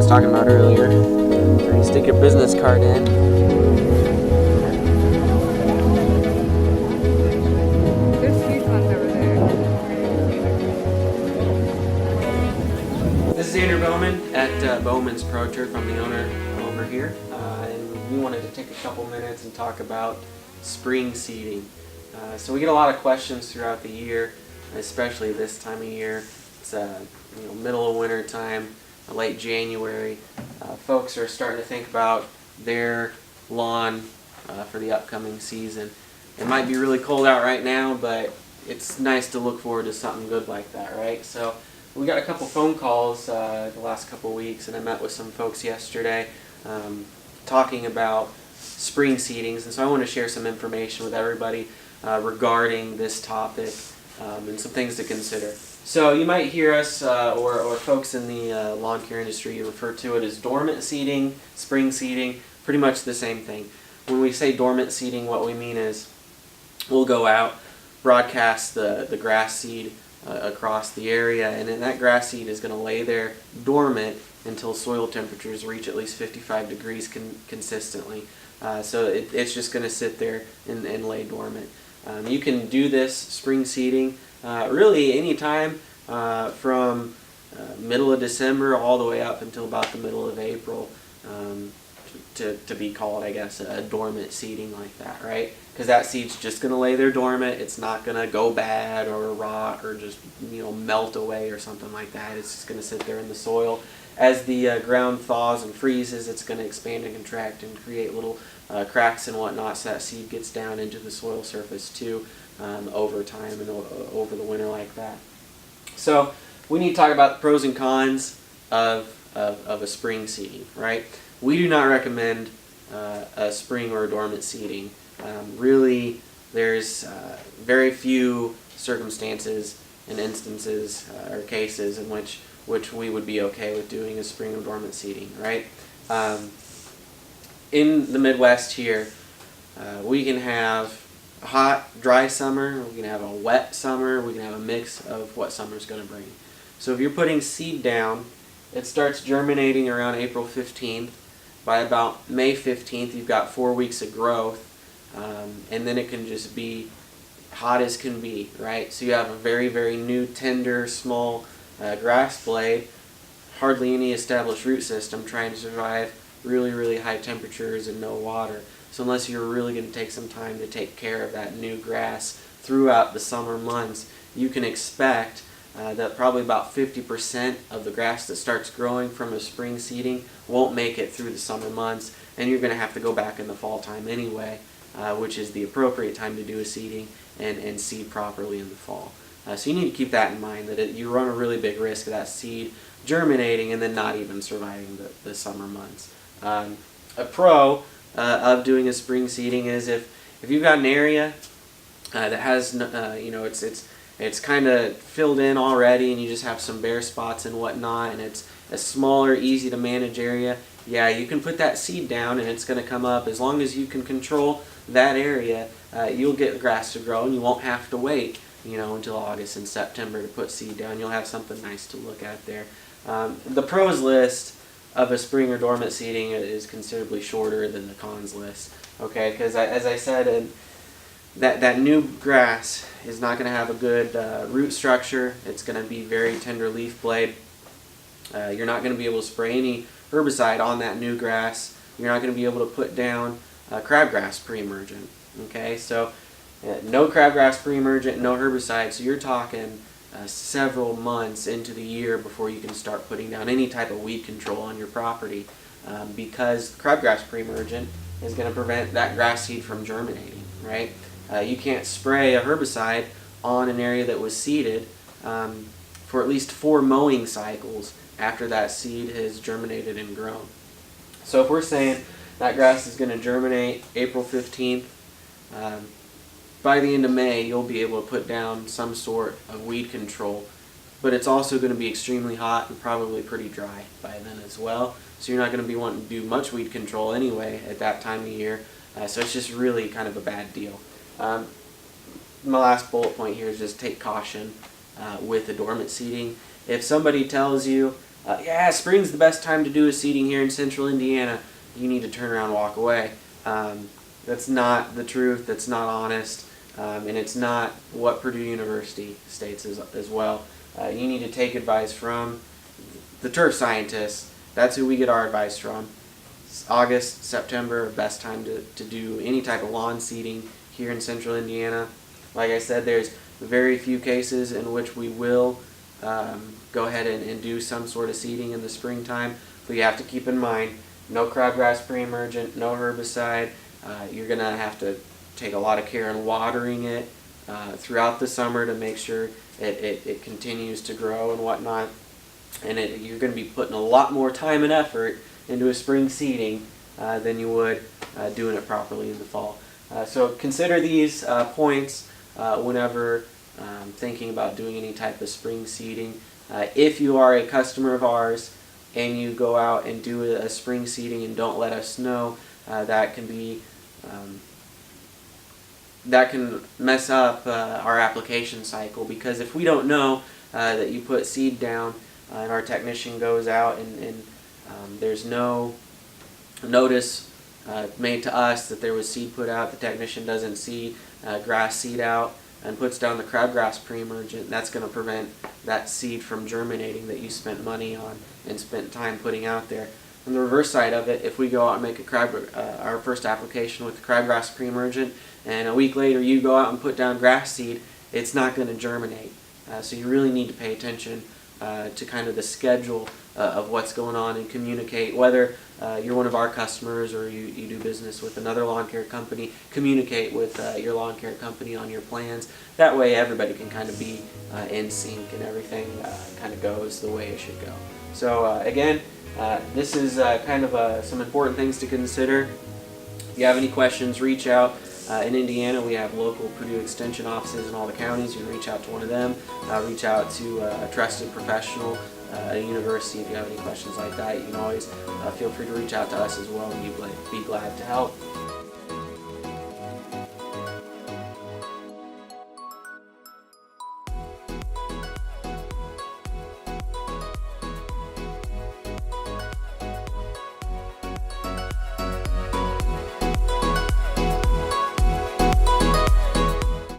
was talking about earlier. So you stick your business card in. There's huge ones over there. This is Andrew Bowman at Bowman's Pro Turf. I'm the owner over here, and we wanted to take a couple minutes and talk about spring seeding. So we get a lot of questions throughout the year, especially this time of year. It's middle of winter time, late January. Folks are starting to think about their lawn for the upcoming season. It might be really cold out right now, but it's nice to look forward to something good like that, right? So we got a couple phone calls the last couple weeks, and I met with some folks yesterday talking about spring seedings, and so I want to share some information with everybody regarding this topic and some things to consider. So you might hear us or folks in the lawn care industry refer to it as dormant seeding, spring seeding, pretty much the same thing. When we say dormant seeding, what we mean is we'll go out, broadcast the grass seed across the area, and then that grass seed is going to lay there dormant until soil temperatures reach at least 55 degrees consistently. So it's just going to sit there and lay dormant. You can do this spring seeding really anytime from middle of December all the way up until about the middle of April to be called, I guess, a dormant seeding like that, right? Because that seed's just going to lay there dormant. It's not going to go bad or rot or just melt away or something like that. It's just going to sit there in the soil. As the ground thaws and freezes, it's going to expand and contract and create little cracks and whatnot, so that seed gets down into the soil surface too over time and over the winter like that. So we need to talk about the pros and cons of a spring seeding, right? We do not recommend a spring or a dormant seeding. Really, there's very few circumstances and instances or cases in which we would be okay with doing a spring or dormant seeding, right? In the Midwest here, we can have a hot, dry summer, we can have a wet summer, we can have a mix of what summer's going to bring. So if you're putting seed down, it starts germinating around April 15th. By about May 15th, you've got 4 weeks of growth, and then it can just be hot as can be, right? So you have a very, very new, tender, small grass blade, hardly any established root system, trying to survive really, really high temperatures and no water. So unless you're really going to take some time to take care of that new grass throughout the summer months, you can expect that probably about 50% of the grass that starts growing from a spring seeding won't make it through the summer months, and you're going to have to go back in the fall time anyway, which is the appropriate time to do a seeding and seed properly in the fall. So you need to keep that in mind, that you run a really big risk of that seed germinating and then not even surviving the summer months. A pro of doing a spring seeding is if you've got an area that has it's kind of filled in already and you just have some bare spots and whatnot, and it's a smaller, easy to manage area, yeah, you can put that seed down and it's going to come up. As long as you can control that area, you'll get the grass to grow and you won't have to wait until August and September to put seed down. You'll have something nice to look at there. The pros list of a spring or dormant seeding is considerably shorter than the cons list, okay? Because as I said, that new grass is not going to have a good root structure. It's going to be very tender leaf blade. You're not going to be able to spray any herbicide on that new grass. You're not going to be able to put down crabgrass pre-emergent, okay? So no crabgrass pre-emergent, no herbicide, so you're talking several months into the year before you can start putting down any type of weed control on your property, because crabgrass pre-emergent is going to prevent that grass seed from germinating, right? You can't spray a herbicide on an area that was seeded for at least 4 mowing cycles after that seed has germinated and grown. So if we're saying that grass is going to germinate April 15th, by the end of May, you'll be able to put down some sort of weed control, but it's also going to be extremely hot and probably pretty dry by then as well. So you're not going to be wanting to do much weed control anyway at that time of year. So it's just really kind of a bad deal. My last bullet point here is just take caution with the dormant seeding. If somebody tells you yeah, spring's the best time to do a seeding here in central Indiana, you need to turn around and walk away. That's not the truth, that's not honest, and it's not what Purdue University states as well. You need to take advice from the turf scientists. That's who we get our advice from. August, September, best time to do any type of lawn seeding here in central Indiana. Like I said, there's very few cases in which we will go ahead and do some sort of seeding in the springtime, but you have to keep in mind, no crabgrass pre-emergent, no herbicide. You're going to have to take a lot of care in watering it throughout the summer to make sure it continues to grow and whatnot. And you're going to be putting a lot more time and effort into a spring seeding than you would doing it properly in the fall. So consider these points whenever thinking about doing any type of spring seeding. If you are a customer of ours and you go out and do a spring seeding and don't let us know, that can mess up our application cycle, because if we don't know that you put seed down and our technician goes out and there's no notice made to us that there was seed put out, the technician doesn't see grass seed out and puts down the crabgrass pre-emergent, that's going to prevent that seed from germinating that you spent money on and spent time putting out there. On the reverse side of it, if we go out and make our first application with the crabgrass pre-emergent, and a week later you go out and put down grass seed, it's not going to germinate. So you really need to pay attention to kind of the schedule of what's going on and communicate. Whether you're one of our customers or you do business with another lawn care company, communicate with your lawn care company on your plans. That way everybody can kind of be in sync and everything kind of goes the way it should go. So again, this is kind of some important things to consider. If you have any questions, reach out. In Indiana, we have local Purdue Extension offices in all the counties. You can reach out to one of them. Reach out to a trusted professional at a university if you have any questions like that. You can always feel free to reach out to us as well, and we'd be glad to help.